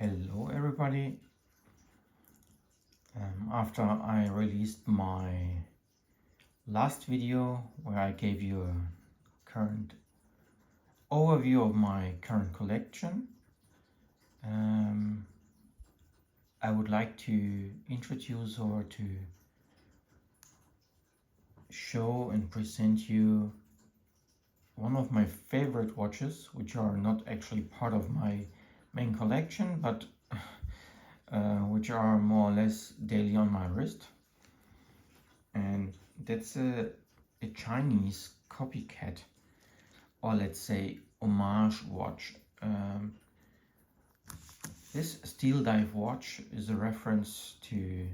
Hello everybody. After I released my last video where I gave you a current overview of my current collection, I would like to introduce or to show and present you one of my favorite watches, which are not actually part of my main collection, but which are more or less daily on my wrist. And that's a Chinese copycat, or let's say homage watch. This Steeldive watch is a reference to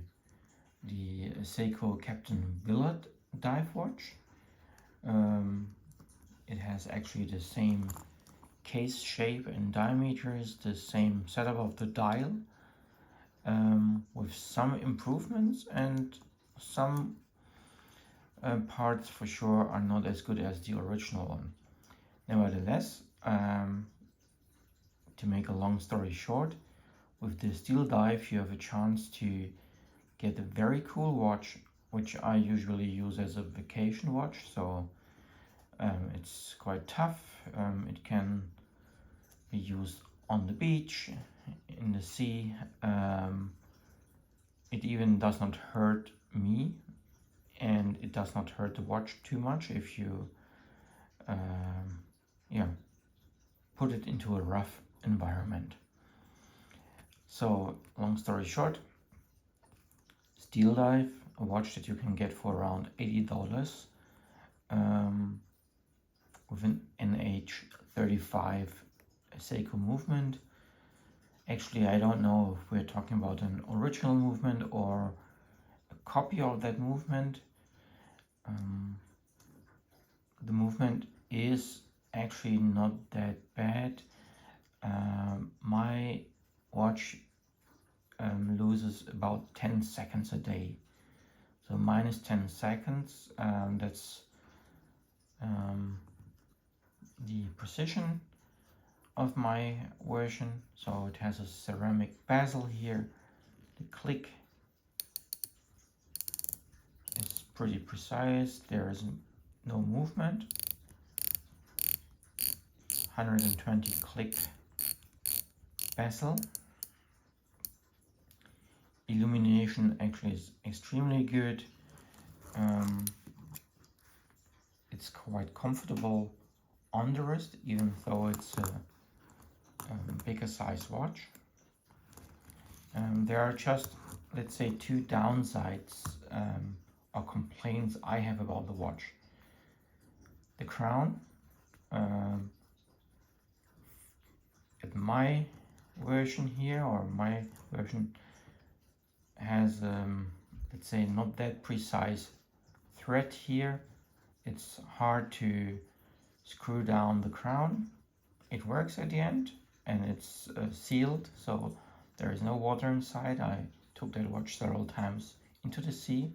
the Seiko Captain Willard dive watch. It has actually the same case shape and diameters, the same setup of the dial, with some improvements, and some parts for sure are not as good as the original one. Nevertheless, to make a long story short, with the Steeldive you have a chance to get a very cool watch, which I usually use as a vacation watch. So it's quite tough. It can be used on the beach, in the sea. It even does not hurt me, and it does not hurt the watch too much if you put it into a rough environment. So long story short, Steeldive, a watch that you can get for around $80, with an NH35 Seiko movement. Actually, I don't know if we're talking about an original movement or a copy of that movement. The movement is actually not that bad. My watch loses about 10 seconds a day. So minus 10 seconds, that's the precision of my version. So it has a ceramic bezel here. The click is pretty precise. There is no movement. 120 click bezel. Illumination actually is extremely good. It's quite comfortable on the wrist, even though it's a bigger size watch. There are just, let's say, two downsides or complaints I have about the watch. The crown, at my version here, or my version, has let's say not that precise thread here. It's hard to screw down the crown. It works at the end, and it's sealed, so there is no water inside. I took that watch several times into the sea,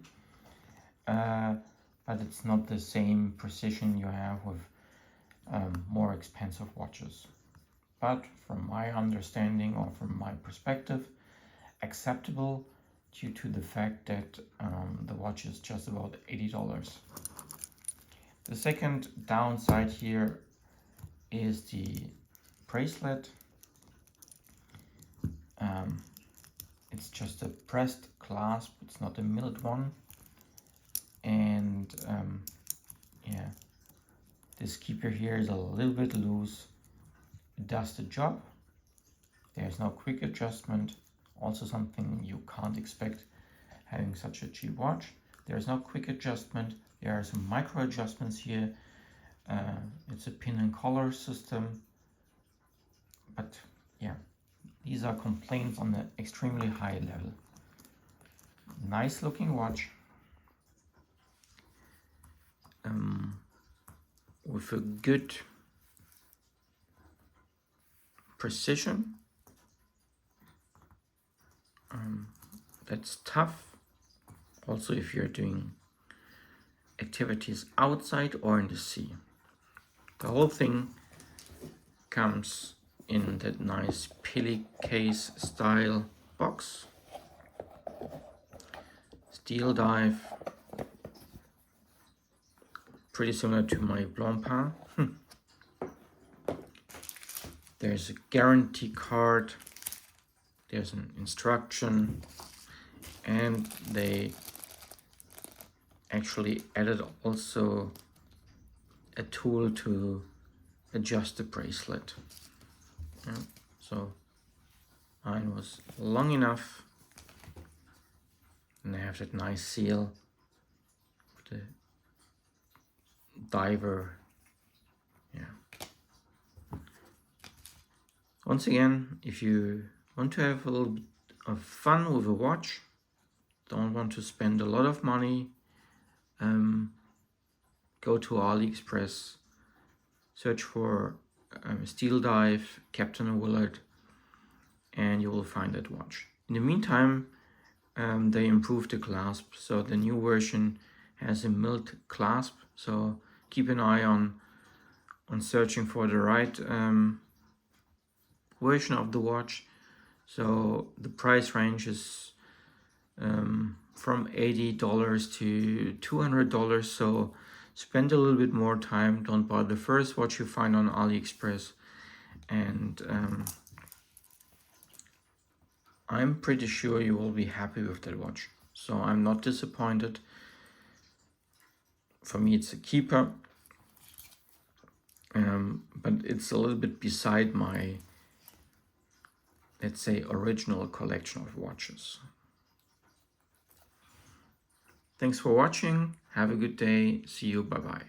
but it's not the same precision you have with more expensive watches. But from my understanding, or from my perspective, acceptable due to the fact that the watch is just about $80. The second downside here is the bracelet. It's just a pressed clasp, it's not a milled one. And this keeper here is a little bit loose. It does the job. There's no quick adjustment. Also something you can't expect having such a cheap watch. There's no quick adjustment. There are some micro adjustments here. It's a pin and collar system. But yeah, these are complaints on an extremely high level. Nice looking watch. With a good precision. That's tough. Also if you're doing activities outside or in the sea. The whole thing comes in that nice pillowcase style box. Steeldive, pretty similar to my Blancpain. There's a guarantee card, there's an instruction, and they actually added also a tool to adjust the bracelet. Yeah, so mine was long enough, and I have that nice seal of the diver. Yeah. Once again, if you want to have a little bit of fun with a watch, don't want to spend a lot of money, go to AliExpress, search for Steeldive Captain Willard, and you will find that watch. In the meantime, they improved the clasp, so the new version has a milled clasp, so keep an eye on searching for the right version of the watch. So the price range is from $80 to $200, so spend a little bit more time. Don't buy the first watch you find on AliExpress, and I'm pretty sure you will be happy with that watch. So I'm not disappointed. For me, it's a keeper, but it's a little bit beside my, let's say, original collection of watches. Thanks for watching. Have a good day. See you. Bye-bye.